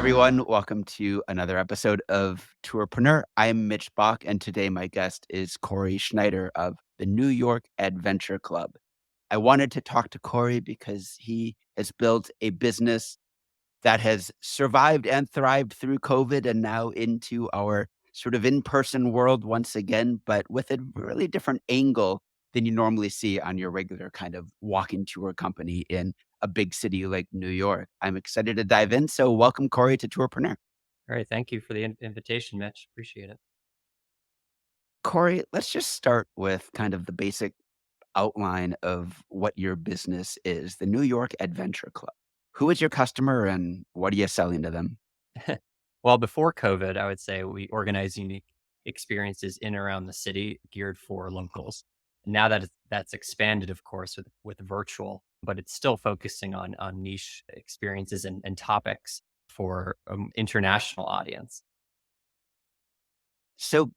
everyone. Welcome to another episode of Tourpreneur. I'm Mitch Bach, and today my guest is Corey Schneider of the New York Adventure Club. I wanted to talk to Corey because he has built a business that has survived and thrived through COVID and now into our sort of in-person world once again, but with a really different angle than you normally see on your regular kind of walking tour company in a big city like New York. I'm excited to dive in. So welcome, Corey, to Tourpreneur. All right. Thank you for the invitation, Mitch. Appreciate it. Corey, let's just start with kind of the basic outline of what your business is, the New York Adventure Club. Who is your customer and what are you selling to them? Well, before COVID, I would say we organize unique experiences in and around the city geared for locals. Now that's expanded, of course, with virtual, but it's still focusing on niche experiences and topics for international audience. So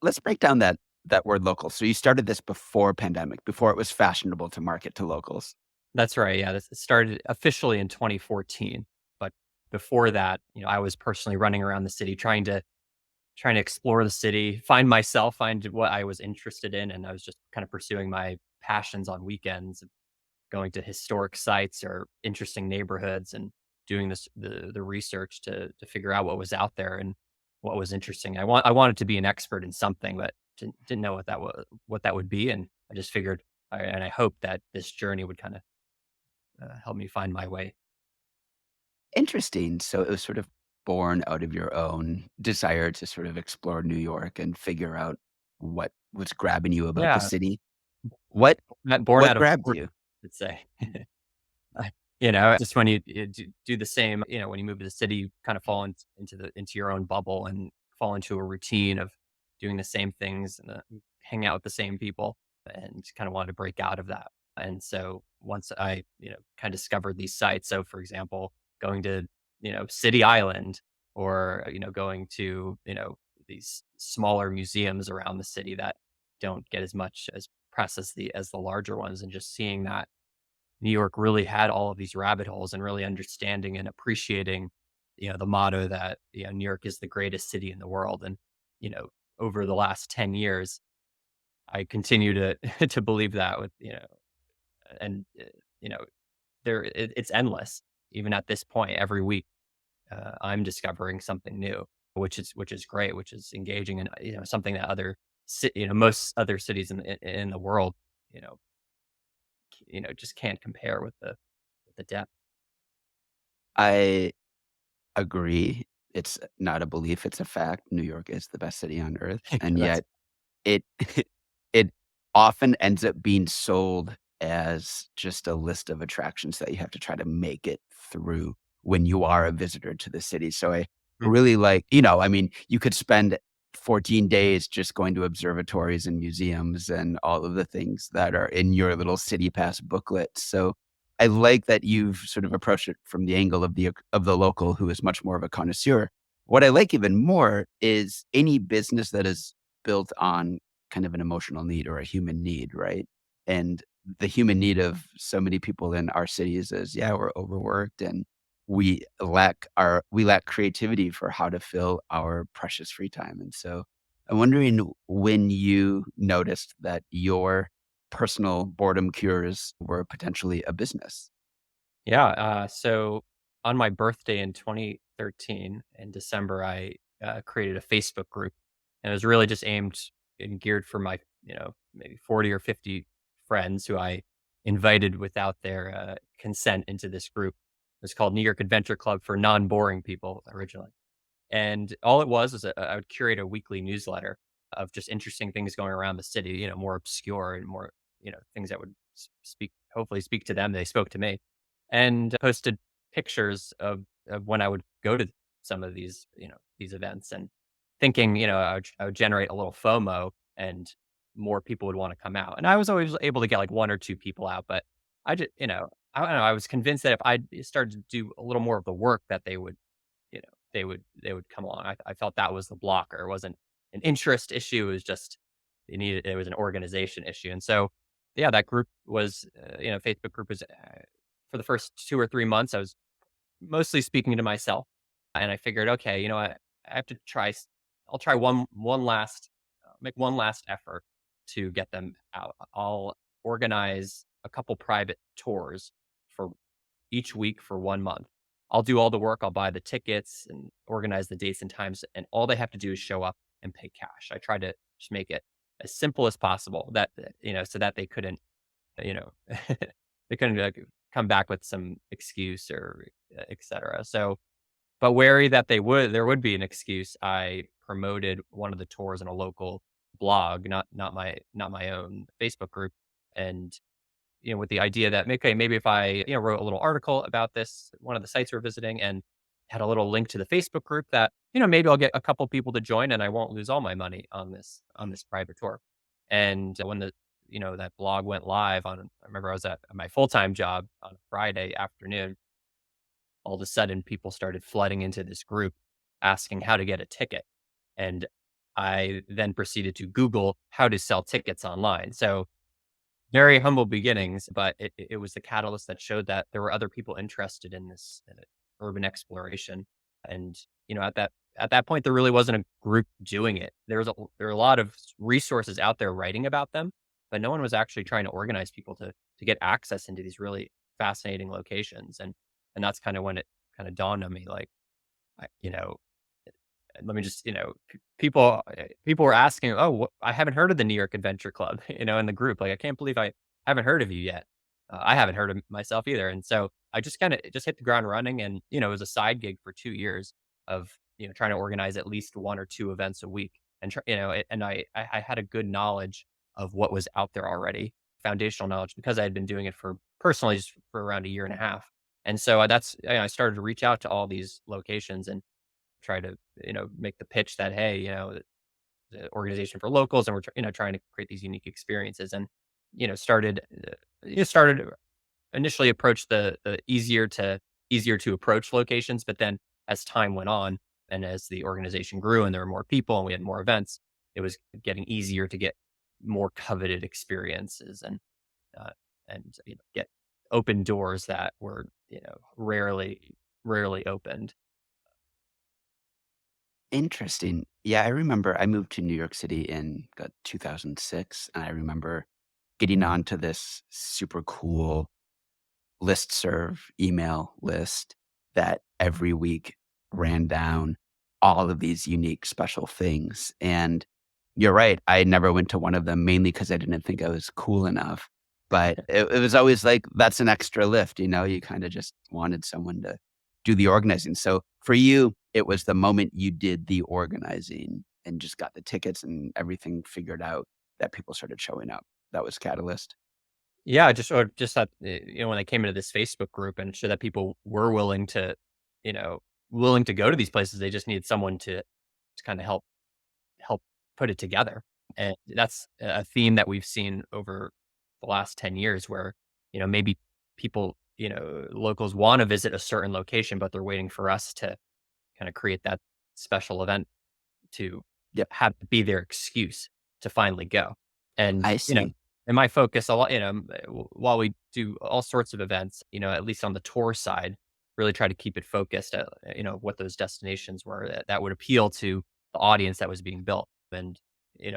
let's break down that word local. So you started this before pandemic, before it was fashionable to market to locals. That's right. Yeah, this started officially in 2014, but before that, I was personally running around the city trying to explore the city, find myself, find what I was interested in, and I was just kind of pursuing my passions on weekends, going to historic sites or interesting neighborhoods, and doing the research to figure out what was out there and what was interesting. I wanted to be an expert in something, but didn't know what that would be, and I just figured, and I hoped that this journey would kind of help me find my way. Interesting. So it was sort of born out of your own desire to sort of explore New York and figure out what was grabbing you about the Yeah, city. What born what out of grabbed boredom, you? I'd say. Just when you do the same, when you move to the city, you kind of fall into your own bubble and fall into a routine of doing the same things and hang out with the same people, and kind of wanted to break out of that. And so once I, kind of discovered these sites. So for example, going to, City Island, or, going to, these smaller museums around the city that don't get as much as press as the larger ones, and just seeing that New York really had all of these rabbit holes, and really understanding and appreciating, the motto that, New York is the greatest city in the world. And, you know, over the last 10 years, I continue to to believe that with, and, you know, it's endless. Even at this point, every week, I'm discovering something new, which is great, which is engaging, and, something that most other cities in the world, you know, just can't compare with the depth. I agree. It's not a belief, it's a fact. New York is the best city on earth, and That's yet it it often ends up being sold as just a list of attractions that you have to try to make it through when you are a visitor to the city. So I mm, really I mean, you could spend 14 days just going to observatories and museums and all of the things that are in your little city pass booklet. So I like that you've sort of approached it from the angle of the local who is much more of a connoisseur. What I like even more is any business that is built on kind of an emotional need or a human need, right? And the human need of so many people in our cities is, yeah, we're overworked and we lack creativity for how to fill our precious free time. And so I'm wondering when you noticed that your personal boredom cures were potentially a business. yeah. So on my birthday in 2013, in December, I created a Facebook group, and it was really just aimed and geared for my, maybe 40 or 50 friends who I invited without their consent into this group. It was called New York Adventure Club for non-boring people originally. And all it was I would curate a weekly newsletter of just interesting things going around the city, more obscure and more, things that would hopefully speak to them. They spoke to me, and posted pictures of when I would go to some of these events, and thinking, I would generate a little FOMO, and more people would want to come out. And I was always able to get like one or two people out, but I don't know. I was convinced that if I started to do a little more of the work, that they would come along. I felt that was the blocker. It wasn't an interest issue. It was just it was an organization issue. And so, yeah, that group was, Facebook group was, for the first 2 or 3 months, I was mostly speaking to myself, And I figured, okay, you know what? I have to I'll try one last, make one last effort to get them out. I'll organize a couple private tours for each week for 1 month. I'll do all the work. I'll buy the tickets and organize the dates and times, and all they have to do is show up and pay cash. I try to just make it as simple as possible so that they couldn't, you know, they couldn't come back with some excuse or et cetera. So, but wary that there would be an excuse, I promoted one of the tours in a local blog, not my own Facebook group, and with the idea that, okay, maybe if I, wrote a little article about this, one of the sites we're visiting, and had a little link to the Facebook group that, maybe I'll get a couple people to join and I won't lose all my money on this private tour. And when that blog went live I remember I was at my full-time job on a Friday afternoon, all of a sudden people started flooding into this group asking how to get a ticket. And I then proceeded to Google how to sell tickets online. So very humble beginnings, but it was the catalyst that showed that there were other people interested in this urban exploration. And at that point, there really wasn't a group doing it. There were a lot of resources out there writing about them, but no one was actually trying to organize people to get access into these really fascinating locations. And that's kind of when it kind of dawned on me, like, I, you know, let me just, people were asking, "Oh, I haven't heard of the New York Adventure Club," in the group. Like, I can't believe I haven't heard of you yet. I haven't heard of myself either. And so I just kind of just hit the ground running, and it was a side gig for 2 years of trying to organize at least one or two events a week, and and I had a good knowledge of what was out there already, foundational knowledge, because I had been doing it for personally just for around a year and a half. And so I started to reach out to all these locations and try to, make the pitch that, hey, the organization for locals, and we're trying to create these unique experiences. And started started initially approach the easier to approach locations, but then as time went on and as the organization grew and there were more people and we had more events, it was getting easier to get more coveted experiences uh, and get open doors that were rarely opened. Interesting. Yeah, I remember I moved to New York City in 2006, and I remember getting onto this super cool listserv email list that every week ran down all of these unique special things. And you're right, I never went to one of them mainly because I didn't think I was cool enough. But it was always like, that's an extra lift, you kinda just wanted someone to do the organizing. So for you, it was the moment you did the organizing and just got the tickets and everything figured out that people started showing up. That was catalyst. Yeah, just that, when I came into this Facebook group and showed that people were you know, willing to go to these places, they just needed someone to kind of help put it together. And that's a theme that we've seen over the last 10 years where, maybe people, locals want to visit a certain location, but they're waiting for us to kind of create that special event to Yep, have to be their excuse to finally go. And, I see. and my focus a lot, while we do all sorts of events, at least on the tour side, really try to keep it focused at, what those destinations were that would appeal to the audience that was being built. And,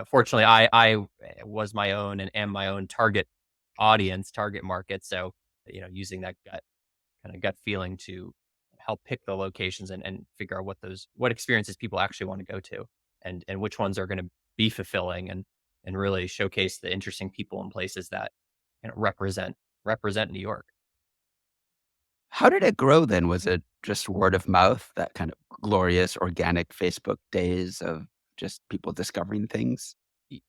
fortunately, I was my own and am my own target audience, target market. So, using that gut feeling to help pick the locations and figure out what experiences people actually want to go to and which ones are going to be fulfilling and really showcase the interesting people and places that represent New York. How did it grow then? Was it just word of mouth, that kind of glorious organic Facebook days of just people discovering things?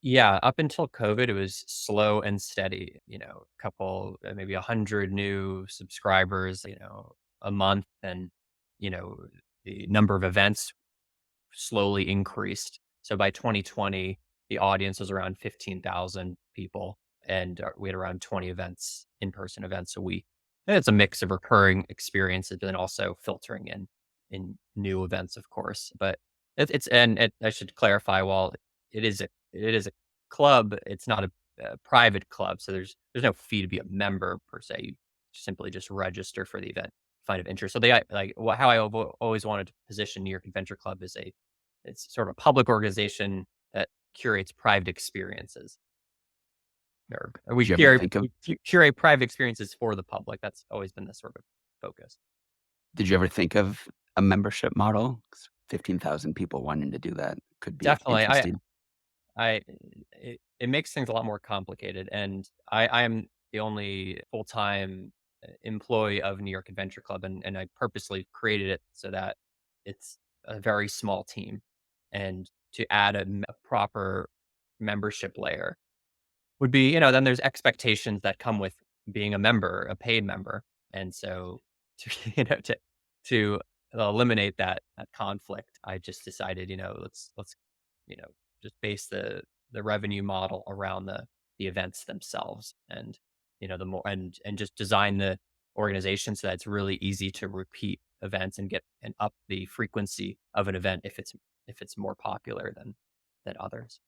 Yeah, up until COVID, it was slow and steady. A couple, maybe 100 new subscribers, a month, and the number of events slowly increased. So by 2020, the audience was around 15,000 people, and we had around 20 events, in-person events a week. And it's a mix of recurring experiences, but then also filtering in new events, of course. But I should clarify, while it is a club, it's not a private club, so there's no fee to be a member per se. You simply just register for the event find of interest. So they like how I always wanted to position New York Adventure Club is it's sort of a public organization that curates private experiences. Or Did you ever think of we curate private experiences for the public. That's always been the sort of focus. did you ever think of a membership model? 'Cause 15,000 people wanting to do that could be Definitely, interesting. it makes things a lot more complicated, and I am the only full-time employee of New York Adventure Club, and I purposely created it so that it's a very small team, and to add a proper membership layer would be, then there's expectations that come with being a member, a paid member, and so to, to eliminate that conflict, I just decided, let's, you know, just base the revenue model around the events themselves, and, the more and just design the organization so that it's really easy to repeat events and get and up the frequency of an event if it's more popular than others.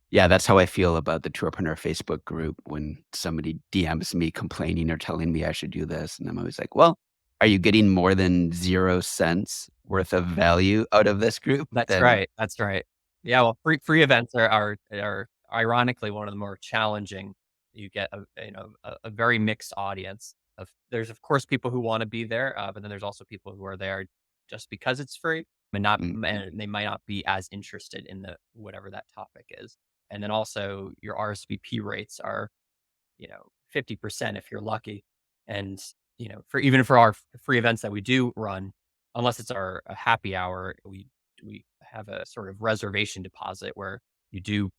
Yeah, that's how I feel about the Tourpreneur Facebook group when somebody DMs me complaining or telling me I should do this, and I'm always like, "Well, are you getting more than 0 cents worth of value out of this group? That's Then right, that's right. Yeah, well, free events are ironically one of the more challenging. You get a very mixed audience there's, of course, people who wanna be there, but then there's also people who are there just because it's free mm, and they might not be as interested in the whatever that topic is. And then also your RSVP rates are 50% if you're lucky. And, for even for our free events that we do run, unless it's our a happy hour, we have a sort of reservation deposit where you do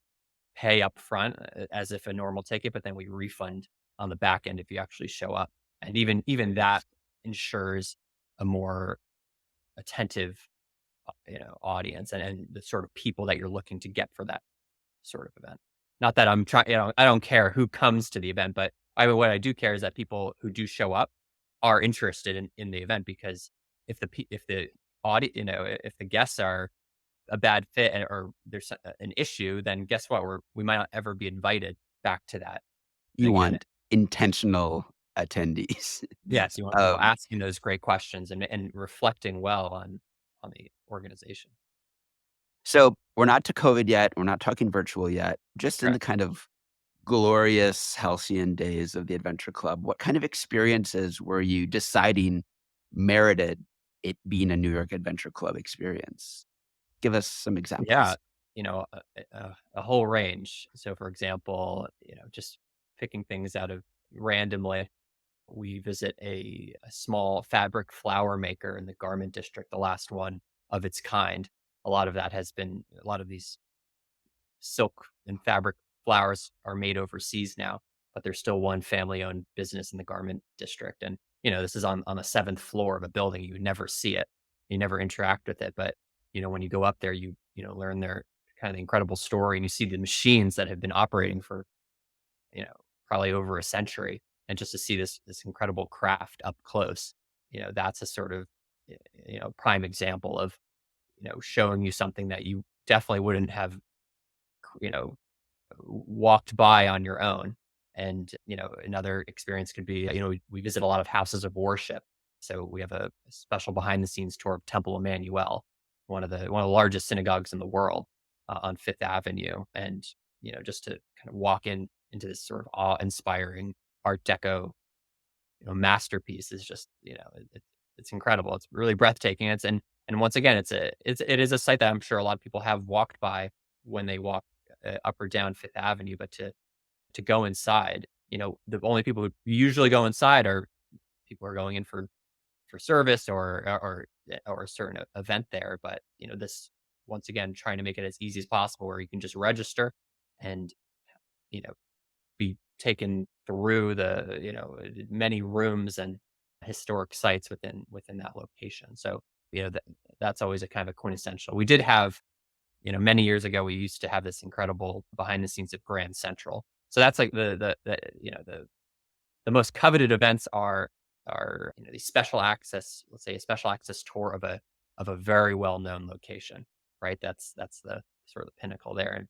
pay up front as if a normal ticket, but then we refund on the back end if you actually show up. And even that ensures a more attentive, audience and the sort of people that you're looking to get for that sort of event. Not that I'm trying, I don't care who comes to the event, but what I do care is that people who do show up are interested in the event because if the if the guests are a bad fit or there's an issue, then guess what? We might not ever be invited back to that you again. want intentional attendees." Yes, you want people Um, asking those great questions and reflecting well on the organization. so we're not to COVID yet, we're not talking virtual yet, just in the Correct. kind of glorious halcyon days of the adventure club, what kind of experiences were you deciding merited it being a New York Adventure Club experience? Give us some Yeah, examples. a whole range. So, for example, just picking things out of randomly, we visit a small fabric flower maker in the garment district, the last one of its kind. A lot of these silk and fabric flowers are made overseas now, but there's still one family owned business in the garment district. And, this is on the seventh floor of a building. You would never see it. You never interact with it. But, when you go up there, learn their kind of the incredible story and you see the machines that have been operating for, you know, probably over a century. And just to see this incredible craft up close, that's a sort of, prime example of, showing you something that you definitely wouldn't have, you know, walked by on your own. And, another experience could be, we visit a lot of houses of worship. So we have a special behind the scenes tour of Temple Emmanuel, one of the largest synagogues in the world on Fifth Avenue. And, just to kind of walk into this sort of awe inspiring Art Deco, masterpiece is just, it's incredible. It's really breathtaking. And once again, it is a site that I'm sure a lot of people have walked by when they walk up or down Fifth Avenue, but to go inside, the only people who usually go inside are people who are going in for service or a certain event there. But this once again trying to make it as easy as possible, where you can just register and you know be taken through the many rooms and historic sites within that location. So that's always a kind of a quintessential. We did have many years ago, we used to have this incredible behind the scenes of Grand Central. So that's like the most coveted events are these special access, let's say a special access tour of a very well known location, right? That's the sort of the pinnacle there. And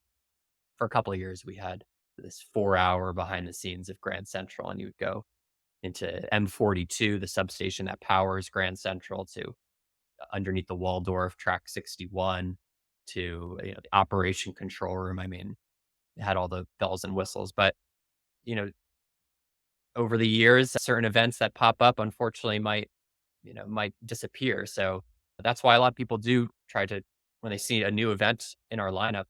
for a couple of years, we had this 4 hour behind the scenes of Grand Central, and you would go into M42, the substation that powers Grand Central, to underneath the Waldorf Track 61, to, the operation control room. I mean, it had all the bells and whistles, but, you know, over the years, certain events that pop up, unfortunately, might disappear. So that's why a lot of people do try to, when they see a new event in our lineup,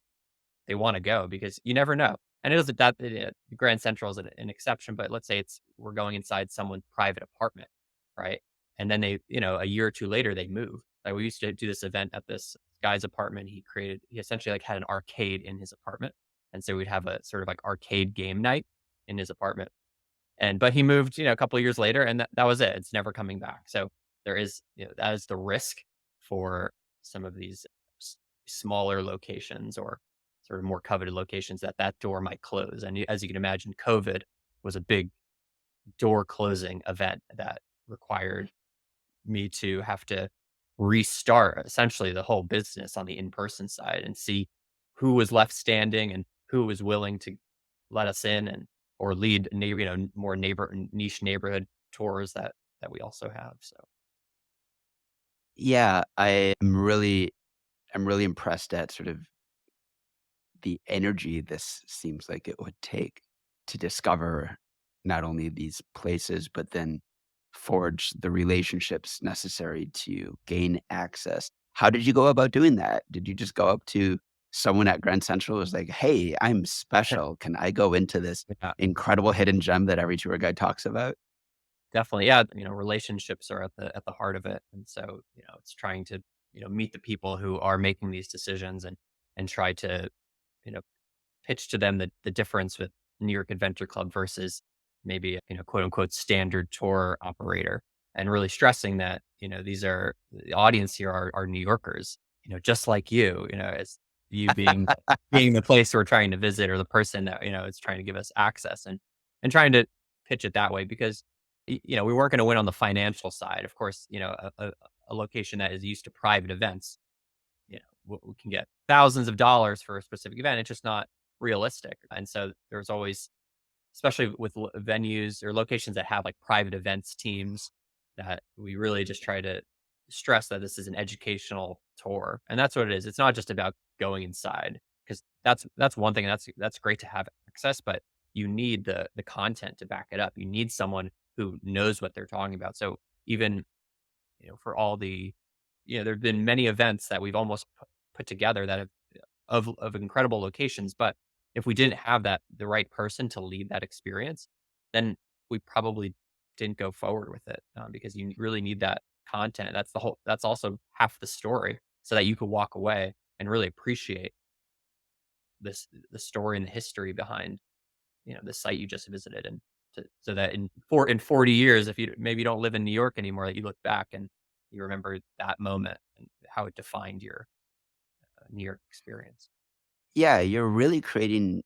they want to go, because you never know. And it is that Grand Central is an exception, but let's say we're going inside someone's private apartment, right? And then a year or two later, they move. Like, we used to do this event at this guy's apartment. He essentially like had an arcade in his apartment, and so we'd have a sort of like arcade game night in his apartment. But he moved, a couple of years later, and that was it. It's never coming back. So there is, that is the risk for some of these smaller locations, or sort of more coveted locations, that door might close. And as you can imagine, COVID was a big door closing event that required me to have to restart essentially the whole business on the in-person side, and see who was left standing and who was willing to let us in, and or lead more niche neighborhood tours that we also have. So Yeah, I'm really impressed at sort of the energy this seems like it would take to discover not only these places, but then forge the relationships necessary to gain access. How did you go about doing that? Did you just go up to someone at Grand Central who was like, "Hey, I'm special. Can I go into this yeah, incredible hidden gem that every tour guide talks about?" definitely. Yeah, relationships are at the heart of it. And so, it's trying to, meet the people who are making these decisions, and try to, you know, pitch to them the difference with New York Adventure Club versus maybe, quote unquote standard tour operator, and really stressing that, the audience here are New Yorkers, just like as you being the place we're trying to visit, or the person that, is trying to give us access, and trying to pitch it that way, because we weren't going to win on the financial side. Of course, a location that is used to private events, we can get thousands of dollars for a specific event. It's just not realistic. And so there's always, especially with venues or locations that have like private events teams, that we really just try to stress that this is an educational tour. And that's what it is. It's not just about going inside, because that's one thing. That's great to have access, but you need the content to back it up. You need someone who knows what they're talking about. So even, for all the, there've been many events that we've almost put together that have of incredible locations, but if we didn't have the right person to lead that experience, then we probably didn't go forward with it, because you really need that content. That's also half the story, so that you could walk away and really appreciate the story and the history behind, the site you just visited. And so that in 40 years, if you maybe don't live in New York anymore, that you look back and you remember that moment and how it defined your New York experience. Yeah, you're really creating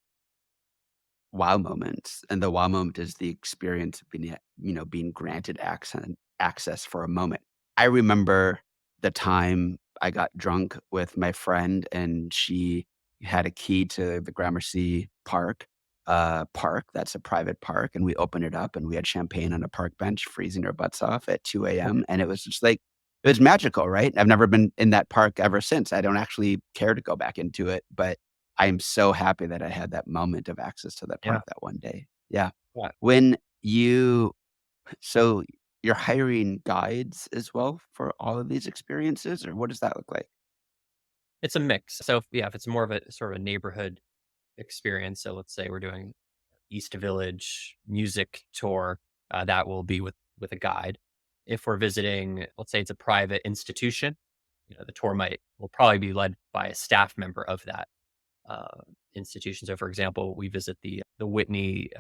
wow moments, and the wow moment is the experience of being granted access for a moment. I remember the time I got drunk with my friend, and she had a key to the Gramercy Park, that's a private park, and we opened it up, and we had champagne on a park bench, freezing our butts off at 2 a.m., and it was just like it was magical, right? I've never been in that park ever since. I don't actually care to go back into it, but I am so happy that I had that moment of access to that park Yeah. that one day. Yeah. Yeah. When you so you're hiring guides as well for all of these experiences, or what does that look like? It's a mix. So, if it's more of a sort of a neighborhood experience, so let's say we're doing East Village music tour, that will be with a guide. If we're visiting, let's say it's a private institution, the tour will probably be led by a staff member of that uh, institution. So, for example, we visit the Whitney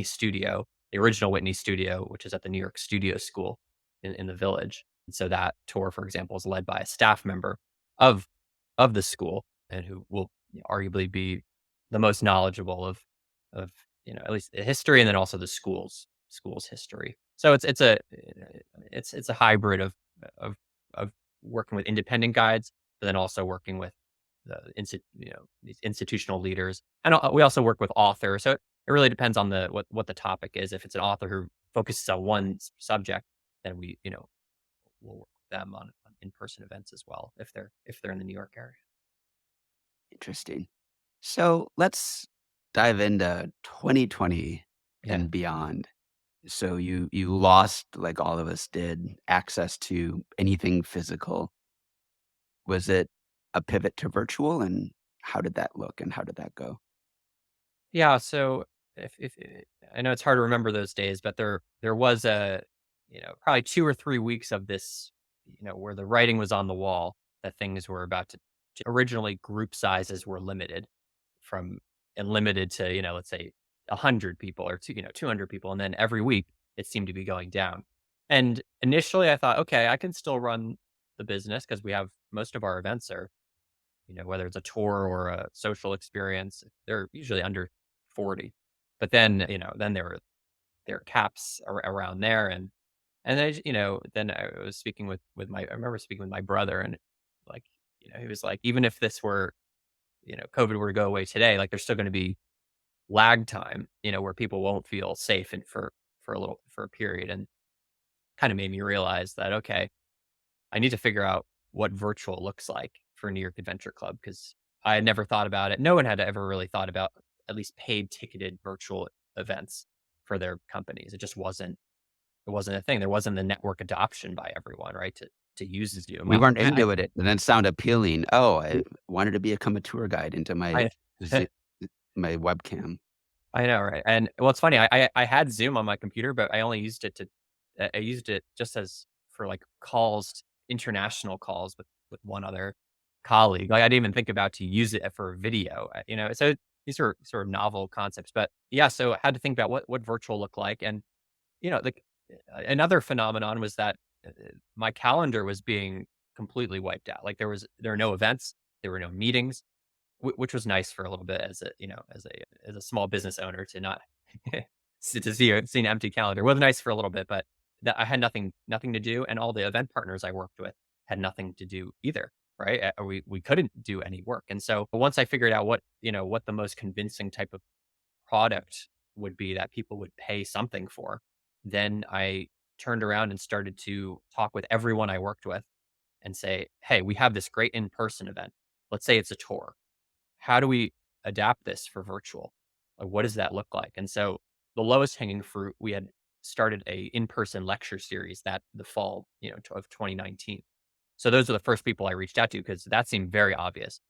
studio, the original Whitney studio, which is at the New York Studio School in the Village. And so that tour, for example, is led by a staff member of of the school, and who will arguably be the most knowledgeable of at least the history, and then also the school's history. So it's a hybrid of of working with independent guides, but then also working with these institutional leaders. And we also work with authors. So it really depends on what the topic is. If it's an author who focuses on one subject, then we'll work with them on in-person events as well if they're in the New York area. Interesting. So let's dive into 2020 Yeah. and beyond. So you lost, like all of us did, access to anything physical. Was it a pivot to virtual, and how did that look and how did that go? Yeah, so if I know it's hard to remember those days, but there was probably 2 or 3 weeks of this, where the writing was on the wall that things were about to originally group sizes were limited from and limited to, let's say 100 people or 200 people, and then every week it seemed to be going down. And initially I thought, okay, I can still run the business because we have most of our events are whether it's a tour or a social experience, they're usually under 40. But then, then there are caps around there. And then, then I was speaking with I remember speaking with my brother and like, he was like, even if this were, COVID were to go away today, like there's still going to be lag time, where people won't feel safe and for a period. And kind of made me realize that, okay, I need to figure out what virtual looks like for New York Adventure Club because I had never thought about it. No one had ever really thought about at least paid ticketed virtual events for their companies. It wasn't a thing. There wasn't the network adoption by everyone, right? To use Zoom. We weren't I into it, and then sound appealing. Oh, I wanted to become a tour guide into my I, Zoo my webcam. I know, right? And well, it's funny. I had Zoom on my computer, but I only used it to I used it just as for like calls, international calls with one other colleague. Like I didn't even think about to use it for video. So these are sort of novel concepts. But yeah, so I had to think about what virtual looked like, and like another phenomenon was that my calendar was being completely wiped out. Like there were no events, there were no meetings, which was nice for a little bit as a small business owner to not to see an empty calendar. It was nice for a little bit, but that I had nothing to do, and all the event partners I worked with had nothing to do either. Right? We couldn't do any work, and so once I figured out what the most convincing type of product would be that people would pay something for, then I turned around and started to talk with everyone I worked with and say, hey, we have this great in person event. Let's say it's a tour, how do we adapt this for virtual? Like, what does that look like? And so the lowest hanging fruit, we had started a in-person lecture series that the fall, of 2019. So those are the first people I reached out to because that seemed very obvious.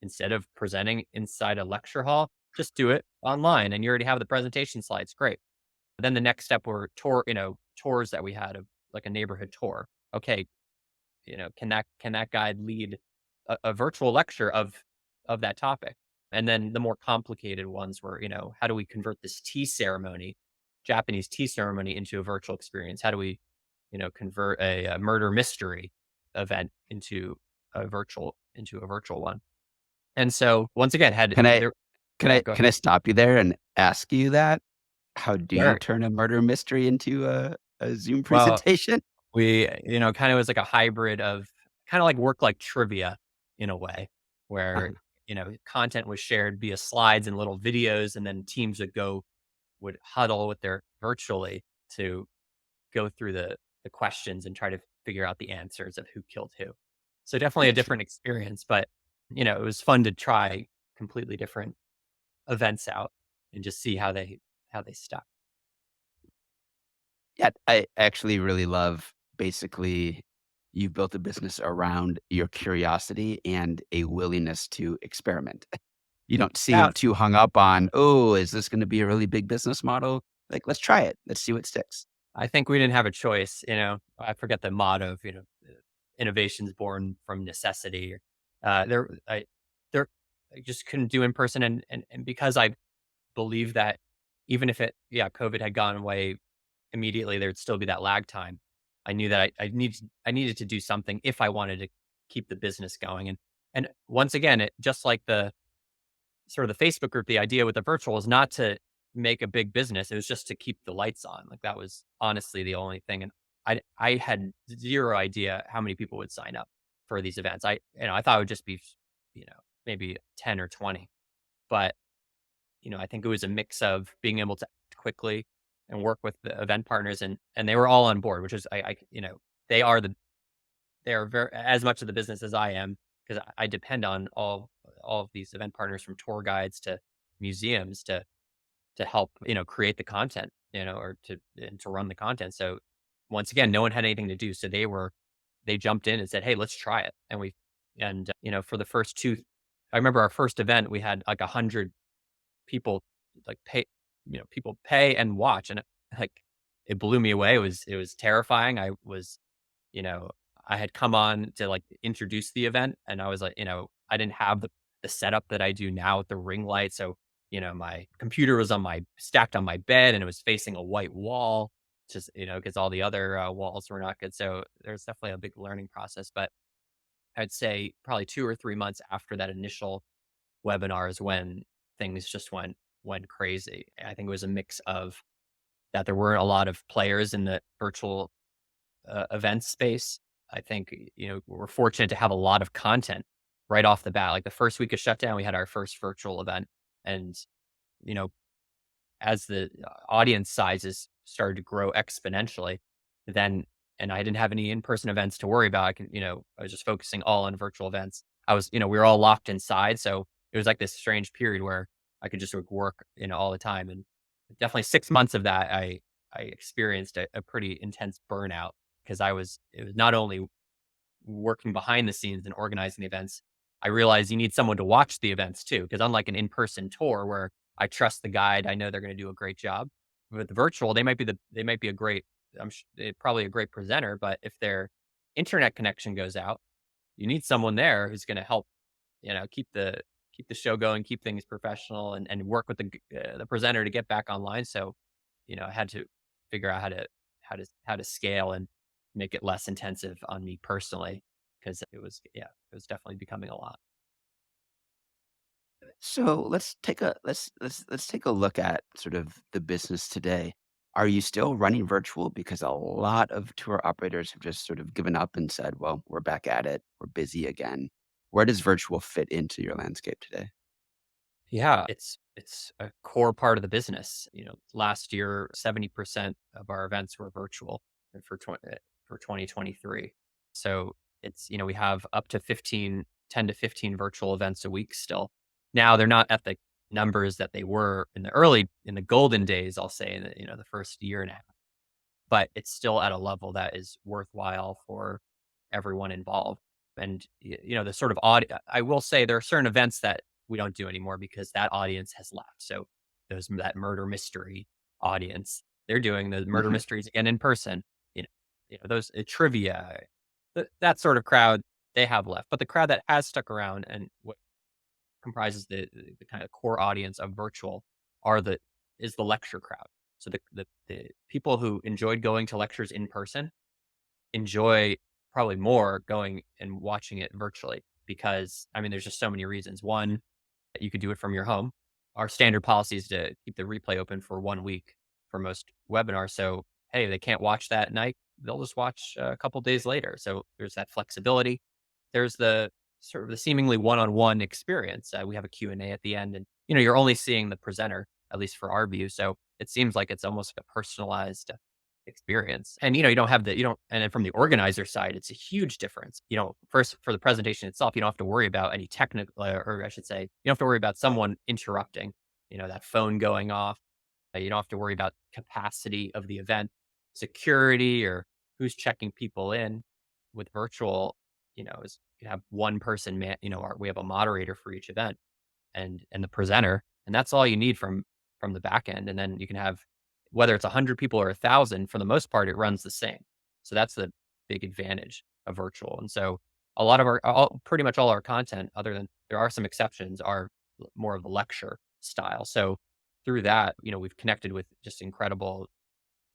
Instead of presenting inside a lecture hall, just do it online and you already have the presentation slides. Great. Then the next step were tours that we had of like a neighborhood tour. Okay, can that guide lead a virtual lecture of that topic? And then the more complicated ones were, how do we convert this tea ceremony, Japanese tea ceremony, into a virtual experience? How do we, convert a murder mystery event into a virtual one? And so once again, had Can I there. can Yeah, I go can ahead. I stop you there and ask you that? How do you Sure. turn a murder mystery into a Zoom Well, presentation? we, kind of was like a hybrid of kind of like work like trivia in a way where, Uh-huh. content was shared via slides and little videos, and then teams would huddle with their virtually to go through the questions and try to figure out the answers of who killed who. So definitely a Gotcha. different experience, but it was fun to try completely different events out and just see how they stuck. Yeah, I actually really love basically you built a business around your curiosity and a willingness to experiment. You don't Yeah, seem too hung up on, "Oh, is this gonna be a really big business model?" Like, "Let's try it. Let's see what sticks." I think we didn't have a choice. I forget the motto of, innovations born from necessity. There, I just couldn't do in person, and because I believe that even if COVID had gone away immediately, there'd still be that lag time. I knew that I needed to do something if I wanted to keep the business going, and once again, it just like the sort of the Facebook group, the idea with the virtual was not to make a big business. It was just to keep the lights on. Like that was honestly the only thing. And I had zero idea how many people would sign up for these events. I thought it would just be, maybe 10 or 20. But, I think it was a mix of being able to act quickly, and work with the event partners, and they were all on board, which is they are they are very as much of the business as I am, because I depend on all of these event partners, from tour guides to museums, to help, create the content, or to run the content. So once again, no one had anything to do. So they jumped in and said, "Hey, let's try it." For the first two, I remember our first event, we had like 100 people, like, people pay and watch. And like, it blew me away. It was terrifying. You know, I had come on to, like, introduce the event, and I was like, I didn't have the setup that I do now with the ring light. So, my computer was stacked on my bed, and it was facing a white wall, just, because all the other walls were not good. So there's definitely a big learning process. But I'd say probably 2 or 3 months after that initial webinar is when things just went crazy. I think it was a mix of that there weren't a lot of players in the virtual event space. I think, we're fortunate to have a lot of content right off the bat. Like, the first week of shutdown, we had our first virtual event, and you know, as the audience sizes started to grow exponentially, then and I didn't have any in-person events to worry about. I was just focusing all on virtual events. We were all locked inside, so it was like this strange period where I could just work, all the time. And definitely 6 months of that, I experienced a pretty intense burnout, because it was not only working behind the scenes and organizing the events. I realized you need someone to watch the events too, because unlike an in-person tour where I trust the guide, I know they're going to do a great job. With the virtual, they might be a great, probably a great presenter, but if their internet connection goes out, you need someone there who's going to help, keep the show going, keep things professional, and work with the presenter to get back online. So, I had to figure out how to scale and make it less intensive on me personally, because it was definitely becoming a lot. So let's take a look at sort of the business today. Are you still running virtual? Because a lot of tour operators have just sort of given up and said, "Well, we're back at it. We're busy again." Where does virtual fit into your landscape today? Yeah, it's a core part of the business. Last year, 70% of our events were virtual for 2023. So we have up to 10 to 15 virtual events a week still. Now they're not at the numbers that they were in the golden days, I'll say, in the first year and a half, but it's still at a level that is worthwhile for everyone involved. And the sort of I will say there are certain events that we don't do anymore because that audience has left. So that murder mystery audience, they're doing the murder Mhm. mysteries again in person. Those trivia, that sort of crowd, they have left. But the crowd that has stuck around, and what comprises the kind of core audience of virtual, are the is the lecture crowd. So the people who enjoyed going to lectures in person enjoy probably more going and watching it virtually, because I mean, there's just so many reasons. One, that you could do it from your home. Our standard policy is to keep the replay open for 1 week for most webinars. So, hey, they can't watch that night, they'll just watch a couple days later. So there's that flexibility. There's the sort of the seemingly one-on-one experience. We have a Q&A at the end, and you're only seeing the presenter, at least for our view. So it seems like it's almost like a personalized experience. And you don't have the you don't and then from the organizer side, it's a huge difference. First, for the presentation itself, you don't have to worry about any technical, or I should say, you don't have to worry about someone interrupting, that phone going off. You don't have to worry about capacity of the event, security, or who's checking people in. With virtual, is you have one person we have a moderator for each event, and the presenter, and that's all you need from the back end. And then you can have, whether it's 100 people or 1,000, for the most part, it runs the same. So that's the big advantage of virtual. And so a lot of pretty much all our content, other than there are some exceptions, are more of the lecture style. So through that, we've connected with just incredible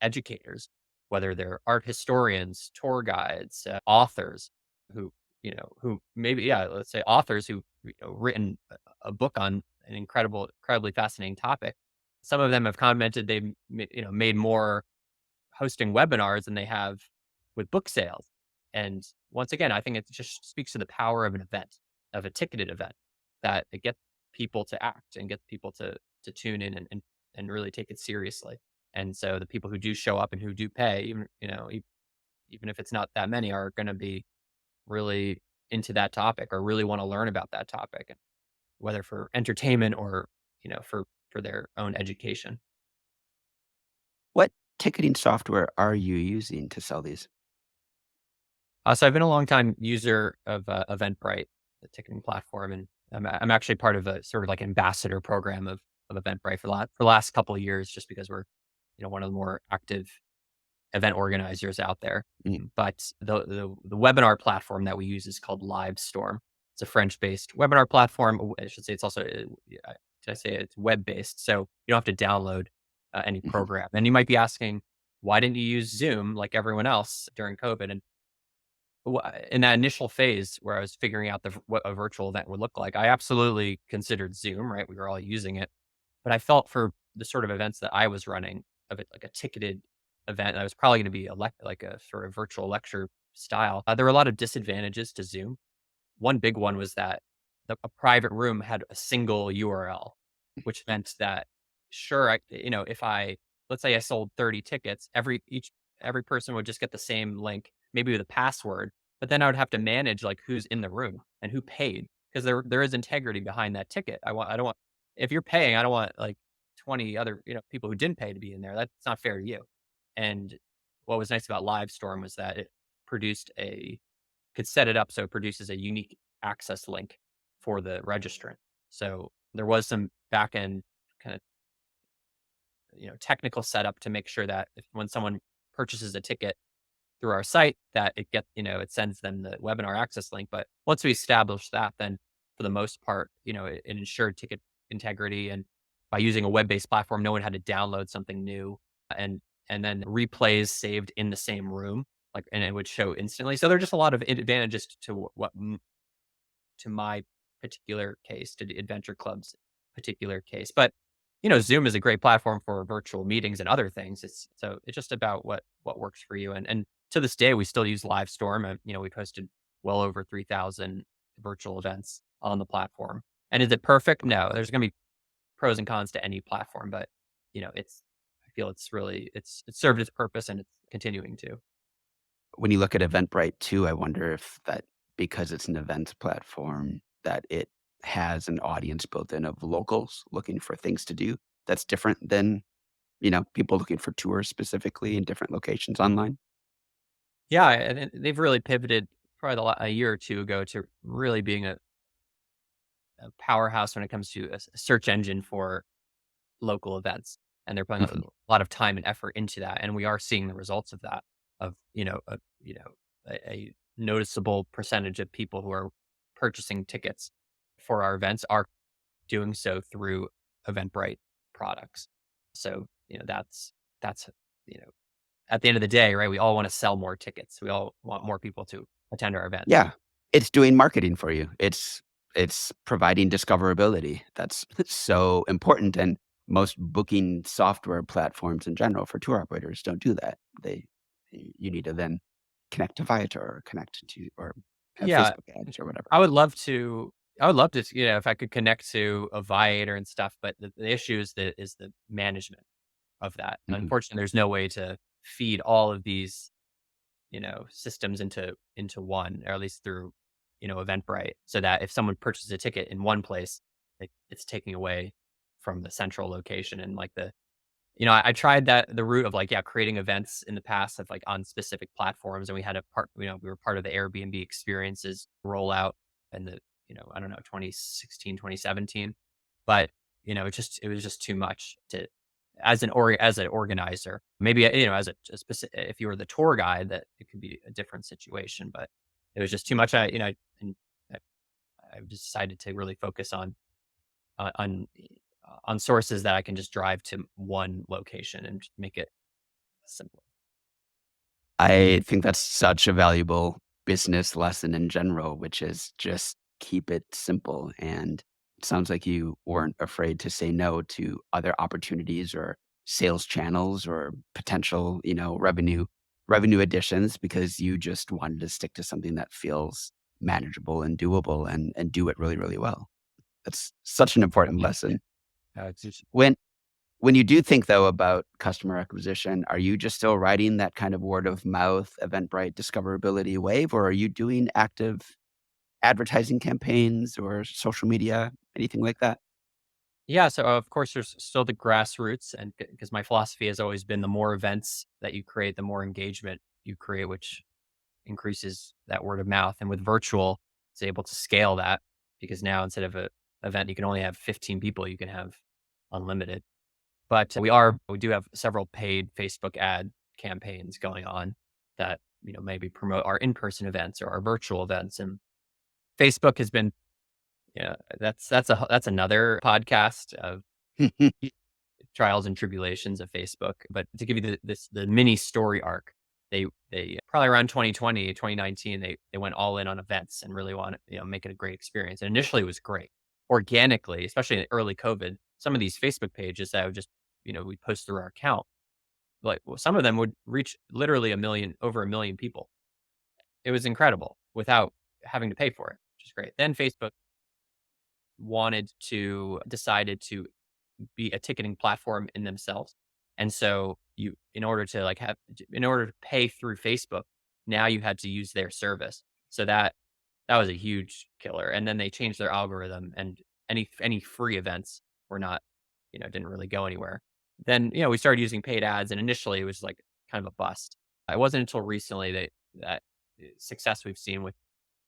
educators, whether they're art historians, tour guides, authors, who maybe, yeah, let's say authors who written a book on an incredibly fascinating topic. Some of them have commented they've made more hosting webinars than they have with book sales. And once again, I think it just speaks to the power of an event, of a ticketed event, that it gets people to act and gets people to tune in and really take it seriously. And so the people who do show up and who do pay, even, even if it's not that many, are going to be really into that topic or really want to learn about that topic, and whether for entertainment or, for their own education. What ticketing software are you using to sell these? So I've been a long time user of Eventbrite, the ticketing platform, and I'm actually part of a sort of like ambassador program of Eventbrite for the last couple of years, just because we're, one of the more active event organizers out there. Mm, But the webinar platform that we use is called Livestorm. It's a French-based webinar platform. I should say it's also, yeah, did I say it's web-based? So you don't have to download any mhm, program. And you might be asking, why didn't you use Zoom like everyone else during COVID? And in that initial phase where I was figuring out what a virtual event would look like, I absolutely considered Zoom. Right, we were all using it, but I felt for the sort of events that I was running, of it like a ticketed event that was probably going to be like a sort of virtual lecture style. There were a lot of disadvantages to Zoom. One big one was that a private room had a single URL, which meant that, sure, if let's say I sold 30 tickets, every person would just get the same link, maybe with a password, but then I would have to manage like who's in the room and who paid, because there is integrity behind that ticket. I don't want, if you're paying, I don't want like 20 other, people who didn't pay to be in there. That's not fair to you. And what was nice about Livestorm was that it produced a could set it up so it produces a unique access link for the registrant. So there was some back end kind of, technical setup to make sure that if when someone purchases a ticket through our site, that it sends them the webinar access link. But once we establish that, then for the most part, it ensured ticket integrity. And by using a web-based platform, no one had to download something new, and then replays saved in the same room, like, and it would show instantly. So there's just a lot of advantages to to my particular case, to the Adventure Club's particular case. But, Zoom is a great platform for virtual meetings and other things. It's just about what works for you. And to this day, we still use Livestorm. And, we've hosted well over 3,000 virtual events on the platform. And is it perfect? No. There's going to be pros and cons to any platform, but, I feel it's served its purpose, and it's continuing to. when you look at Eventbrite too, I wonder if that because it's an events platform, that it has an audience built in of locals looking for things to do that's different than, people looking for tours specifically in different locations online? Yeah, and they've really pivoted probably a year or two ago to really being a powerhouse when it comes to a search engine for local events, and they're putting a Mhm. lot of time and effort into that, and we are seeing the results of that. Of a noticeable percentage of people who are purchasing tickets for our events are doing so through Eventbrite products. So that's you know at the end of the day, right? We all want to sell more tickets. We all want more people to attend our events. Yeah, it's doing marketing for you. It's providing discoverability. That's so important, and most booking software platforms in general for tour operators don't do that. You need to then connect to Viator or connect to or have Yeah, Facebook ads or whatever. I would love to. I would love to, if I could connect to a Viator and stuff, but the issue is the management of that. Mhm. Unfortunately, there's no way to feed all of these, systems into one, or at least through, Eventbrite, so that if someone purchases a ticket in one place, it's taking away from the central location. And like I tried the route of, like, yeah, creating events in the past of like on specific platforms, and we had a part, we were part of the Airbnb experiences rollout in the, I don't know, 2016, 2017. But, it was just too much to, as an organizer. Maybe, as a specific, if you were the tour guide, that it could be a different situation, but it was just too much. And I, I just decided to really focus on on on sources that I can just drive to one location and just make it simple. I think that's such a valuable business lesson in general, which is just keep it simple. And it sounds like you weren't afraid to say no to other opportunities or sales channels or potential, revenue additions because you just wanted to stick to something that feels manageable and doable and do it really, really well. That's such an important Yeah. lesson. It's just When When you do think, though, about customer acquisition, are you just still riding that kind of word of mouth, Eventbrite discoverability wave, or are you doing active advertising campaigns or social media, anything like that? Yeah, so of course there's still the grassroots, and because my philosophy has always been the more events that you create, the more engagement you create, which increases that word of mouth. And with virtual, it's able to scale that because now instead of a event you can only have 15 people, you can have unlimited. But we do have several paid Facebook ad campaigns going on that, maybe promote our in-person events or our virtual events. And Facebook has been, yeah, that's another podcast of trials and tribulations of Facebook. But to give you the mini story arc, they probably around 2020, 2019, they went all in on events and really want to, make it a great experience. And initially it was great. Organically, especially in early COVID, some of these Facebook pages that would just, we post through our account, like some of them would reach literally over a million people. It was incredible without having to pay for it, which is great. Then Facebook decided to be a ticketing platform in themselves. And so in order to pay through Facebook, now you had to use their service. So that was a huge killer. And then they changed their algorithm, and any free events were not, didn't really go anywhere. Then, we started using paid ads, and initially it was like kind of a bust. It wasn't until recently that success we've seen with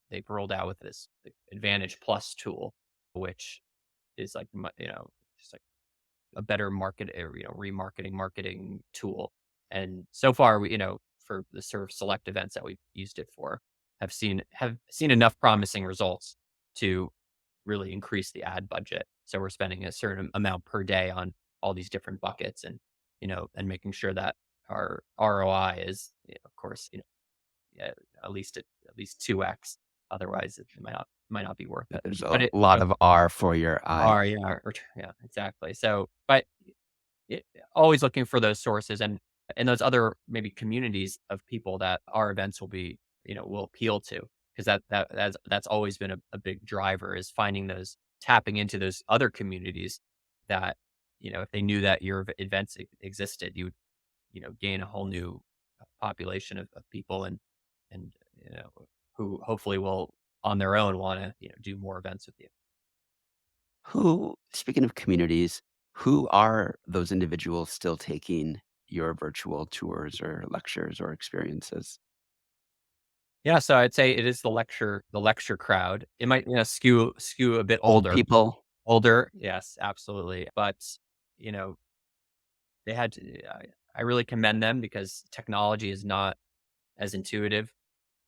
they've rolled out with this Advantage Plus tool, which is like just like a better remarketing marketing tool. And so far, for the sort of select events that we've used it for, have seen enough promising results to really increase the ad budget. So we're spending a certain amount per day on all these different buckets, and and making sure that our ROI is, of course, yeah, at least 2x. Otherwise, it might not be worth it. There's But a lot of R for your I. yeah, yeah, exactly. So, but always looking for those sources, and those other maybe communities of people that our events will appeal to, because that's always been a big driver, is finding those, tapping into those other communities that, if they knew that your events existed, you would, gain a whole new population of people, and who hopefully will on their own want to, do more events with you. Who speaking of communities, who are those individuals still taking your virtual tours or lectures or experiences? Yeah, so I'd say it is the lecture crowd. It might, skew a bit Old people? older. Yes, absolutely. But, you know, they had to, I really commend them because technology is not as intuitive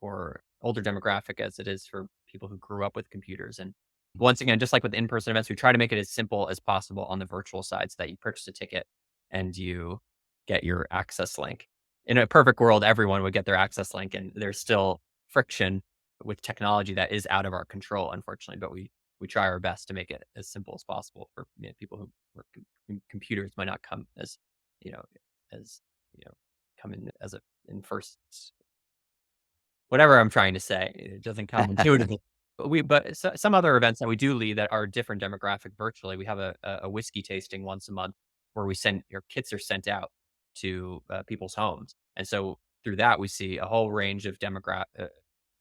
for older demographic as it is for people who grew up with computers. And once again, just like with in-person events, we try to make it as simple as possible on the virtual side so that you purchase a ticket and you get your access link. In a perfect world, everyone would get their access link, and there's still friction with technology that is out of our control, unfortunately. But we try our best to make it as simple as possible for, people where computers might not come as, you know as come in as a in first, whatever I'm trying to say. It doesn't come intuitively. But some other events that we do lead that are different demographic virtually. We have a whiskey tasting once a month where we send your kits are sent out to people's homes, and so through that we see a whole range of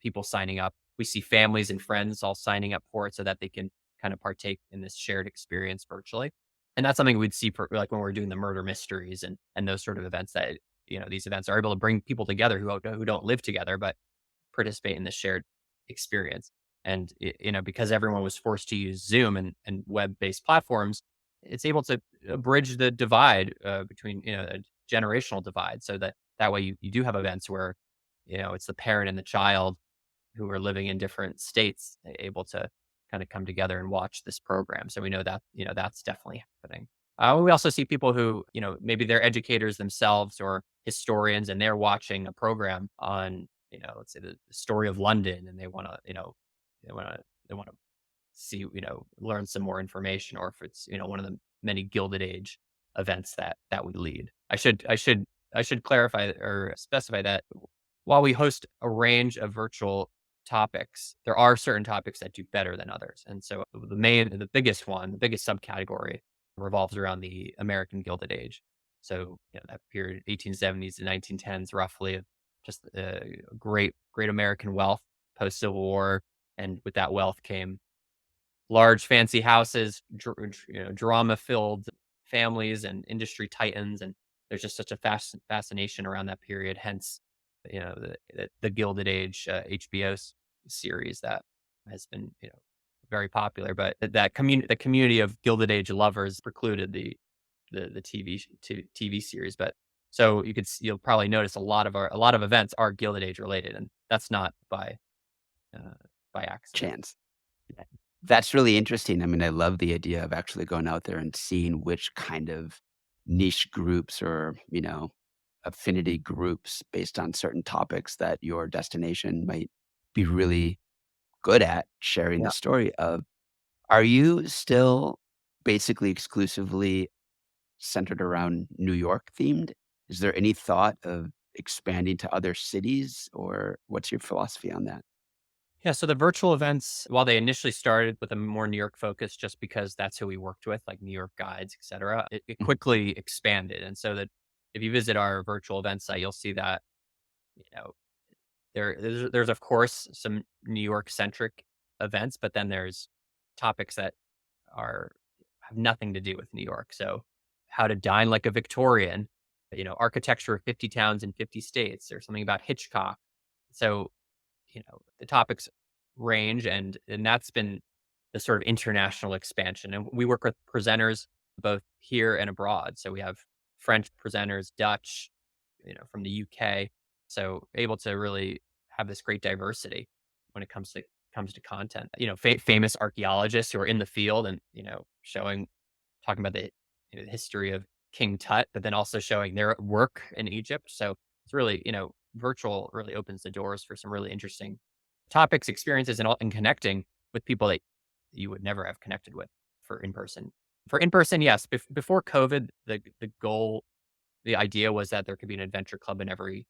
people signing up. We see families and friends all signing up for it so that they can kind of partake in this shared experience virtually. And that's something we'd see for, like, when we're doing the murder mysteries and those sort of events, that these events are able to bring people together who don't live together but participate in this shared experience. And because everyone was forced to use Zoom and web-based platforms, it's able to bridge the divide between, a generational divide, so that way you do have events where, it's the parent and the child who are living in different states able to kind of come together and watch this program. So we know that, that's definitely happening. We also see people who, maybe they're educators themselves or historians, and they're watching a program on, let's say the story of London, and they want to, they want to see, learn some more information, or if it's, one of the many Gilded Age events that we lead. I should clarify or specify that while we host a range of virtual topics, there are certain topics that do better than others. And so the biggest subcategory revolves around the American Gilded Age. So, that period, 1870s to 1910s, roughly, of just great American wealth post Civil War, and with that wealth came large fancy houses, drama filled families and industry titans, and there's just such a fascination around that period. Hence, the Gilded Age HBO series that has been very popular. But the community of Gilded Age lovers precluded the TV series. But so you'll probably notice a lot of events are Gilded Age related, and that's not uh, by accident. Chance. That's really interesting. I mean, I love the idea of actually going out there and seeing which kind of niche groups or, affinity groups based on certain topics that your destination might be really good at sharing the Yeah. story of. Are you still basically exclusively centered around New York themed? Is there any thought of expanding to other cities, or what's your philosophy on that? Yeah, so the virtual events, while they initially started with a more New York focus, just because that's who we worked with, like New York guides, et cetera, it Mhm. quickly expanded. And so that if you visit our virtual event site, you'll see that, you know, there's of course some New York centric events, but then there's topics that are have nothing to do with New York. So how to dine like a Victorian, architecture of 50 towns in 50 states, or something about Hitchcock. So the topics range, and that's been the sort of international expansion. And we work with presenters both here and abroad. So we have French presenters, Dutch, from the UK. So able to really have this great diversity when it comes to content. Famous archaeologists who are in the field and talking about the history of King Tut, but then also showing their work in Egypt. So it's really, virtual really opens the doors for some really interesting topics, experiences, and connecting with people that you would never have connected with for in person. For in person, yes. Before COVID, the idea was that there could be an adventure club in every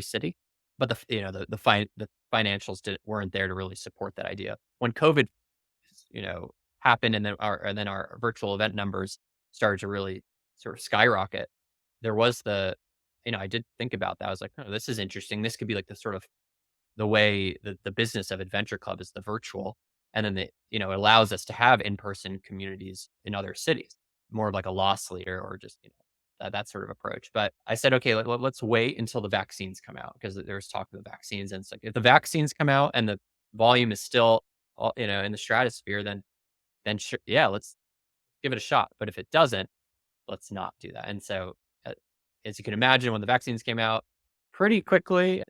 city, but the financials weren't there to really support that idea. When COVID, you know, happened, and then our virtual event numbers started to really sort of skyrocket, there was I did think about that. I was like, oh, this is interesting. This could be like the sort of the way the business of Adventure Club is the virtual, and then it allows us to have in-person communities in other cities, more of like a loss leader or just, that sort of approach. But I said, okay, let's wait until the vaccines come out because there's talk of the vaccines. And it's like, if the vaccines come out and the volume is still, in the stratosphere, then sure, yeah, let's give it a shot. But if it doesn't, let's not do that. And so, uh, as you can imagine, when the vaccines came out, pretty quickly,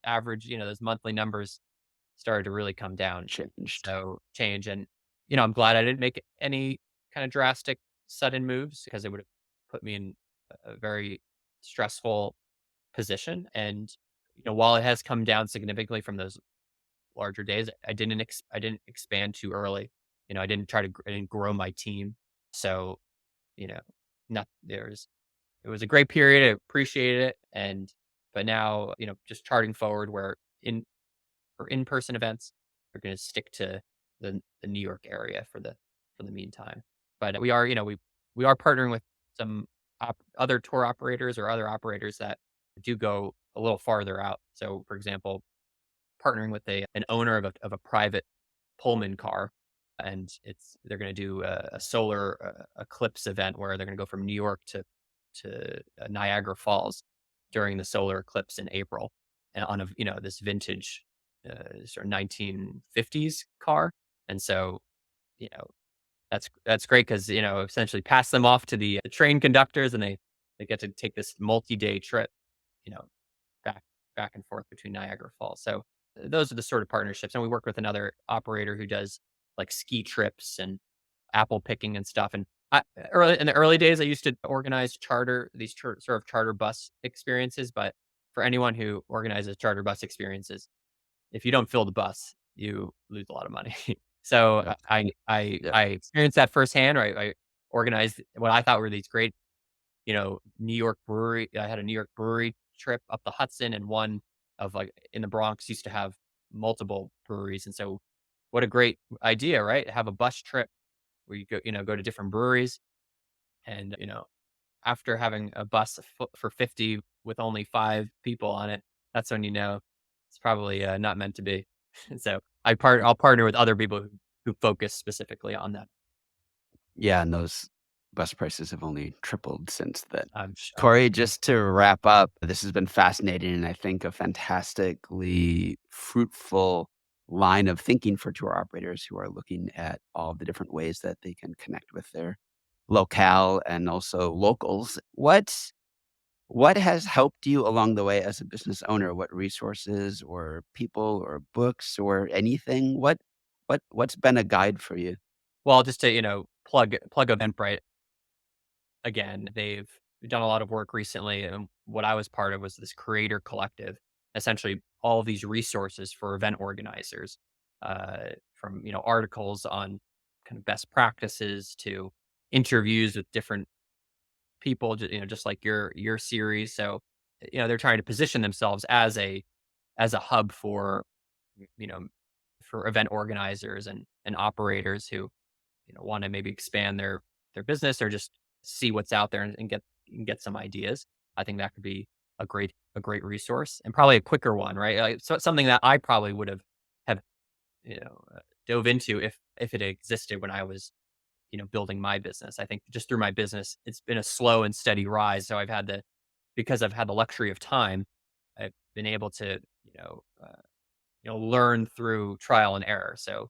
average, those monthly numbers started to really come down. Changed. So change, and I'm glad I didn't make any kind of drastic, sudden moves because it would have put me in a very stressful position. And while it has come down significantly from those larger days, I didn't expand too early. I didn't grow my team. So you know, not there's it was a great period. I appreciated it, but now, just charting forward where for in-person events, we're going to stick to the New York area for the meantime. But we are partnering with some other tour operators or other operators that do go a little farther out. So, for example, partnering with an owner of a private Pullman car, and they're going to do a solar eclipse event where they're going to go from New York to Niagara Falls during the solar eclipse in April, and on this vintage sort of 1950s car. And so you know that's great because essentially pass them off to the train conductors, and they get to take this multi-day trip, you know back back and forth between Niagara Falls. So those are the sort of partnerships, and we work with another operator who does like ski trips and apple picking and stuff. And early in the early days, I used to organize sort of charter bus experiences. But for anyone who organizes charter bus experiences, if you don't fill the bus, you lose a lot of money. So Yep. Yep. I experienced that firsthand. Or I organized what I thought were these great, New York brewery. I had a New York brewery trip up the Hudson, and one of like in the Bronx used to have multiple breweries. And so what a great idea, right? Have a bus trip where you go to different breweries and, after having a bus for 50 with only 5 people on it, that's when you know it's probably, not meant to be. So, I'll partner with other people who focus specifically on that. Yeah, and those bus prices have only tripled since then. I'm Corey, just to wrap up, this has been fascinating and I think a fantastically fruitful line of thinking for tour operators who are looking at all the different ways that they can connect with their locale and also locals. What has helped you along the way as a business owner? What resources or people or books or anything? What's been a guide for you? Well, just to, plug Eventbrite again, they've done a lot of work recently, and what I was part of was this creator collective, essentially all of these resources for event organizers, from, articles on kind of best practices to interviews with different people, just like your series. So, they're trying to position themselves as a hub for, you know, for event organizers and operators who, want to maybe expand their business or just see what's out there and get some ideas. I think that could be a great resource and probably a quicker one, right? Like, so something that I probably would have dove into if it existed when I was building my business. I think just through my business, it's been a slow and steady rise. So because I've had the luxury of time, I've been able to learn through trial and error. So,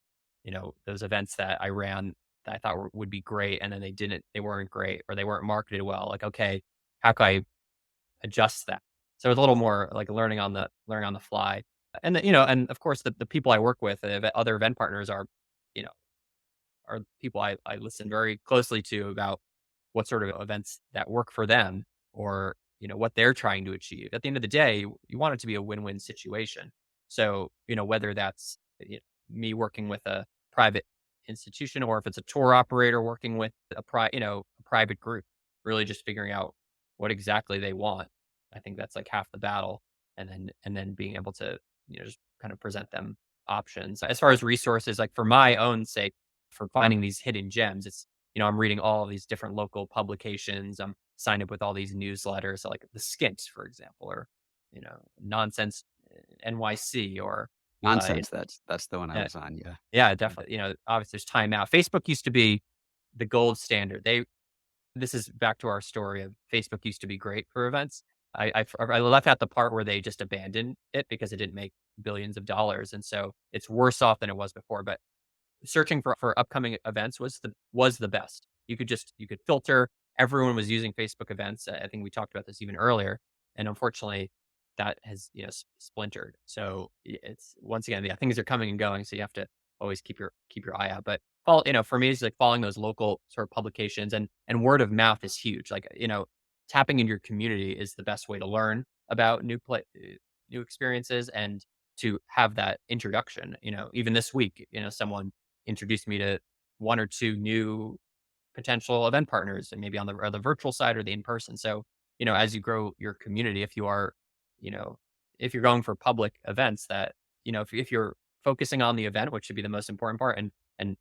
those events that I ran that I thought would be great, and then they weren't great, or they weren't marketed well. Like, okay, how can I adjust that? So it's a little more like learning on the fly. And of course, the people I work with, other event partners you know, are people I listen very closely to about what sort of events that work for them or, what they're trying to achieve. At the end of the day, you want it to be a win-win situation. So, whether that's me working with a private institution or if it's a tour operator working with a private group, really just figuring out what exactly they want. I think that's like half the battle. And then being able to, just kind of present them options. As far as resources, like for my own sake, for finding these hidden gems, I'm reading all of these different local publications. I'm signed up with all these newsletters, like the Skint, for example, or Nonsense NYC, or uh, Nonsense, that's the one I uh, was on, yeah. yeah, Yeah. definitely. Obviously, there's time out. Facebook used to be the gold standard. This is back to our story of Facebook used to be great for events. I left out the part where they just abandoned it because it didn't make billions of dollars, and so it's worse off than it was before. But searching for upcoming events was the best. You could filter. Everyone was using Facebook events. I think we talked about this even earlier, and unfortunately, that has splintered. So it's once again, yeah, things are coming and going. So you have to always keep your eye out. But for me, it's like following those local sort of publications and word of mouth is huge. Like tapping in your community is the best way to learn about new experiences and to have that introduction. Even this week, someone introduced me to one or two new potential event partners, and maybe on the virtual side or the in person. So, as you grow your community, you know, if you're going for public events, that if you're focusing on the event, which should be the most important part, and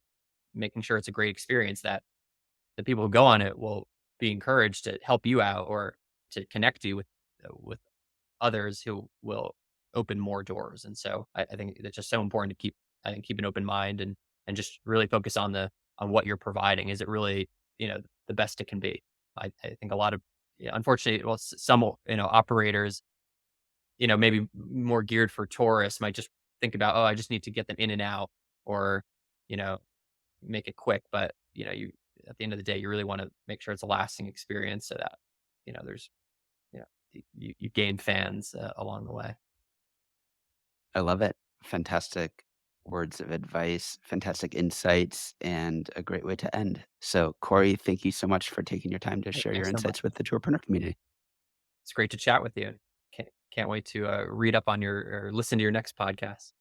making sure it's a great experience, that the people who go on it will be encouraged to help you out or to connect you with others who will open more doors. And so I think it's just so important to keep an open mind and just really focus on what you're providing. Is it really, the best it can be? I think a lot of, yeah, unfortunately, well, some, operators, maybe more geared for tourists might just think about, oh, I just need to get them in and out or, you know, make it quick. But, you, at the end of the day, you really want to make sure it's a lasting experience so that, there's, you know, you gain fans along the way. I love it. Fantastic words of advice, fantastic insights, and a great way to end. So, Corey, thank you so much for taking your time to Hey, share your thanks so much. insights with the Tourpreneur community. It's great to chat with you. Can't wait to read up on your or listen to your next podcast.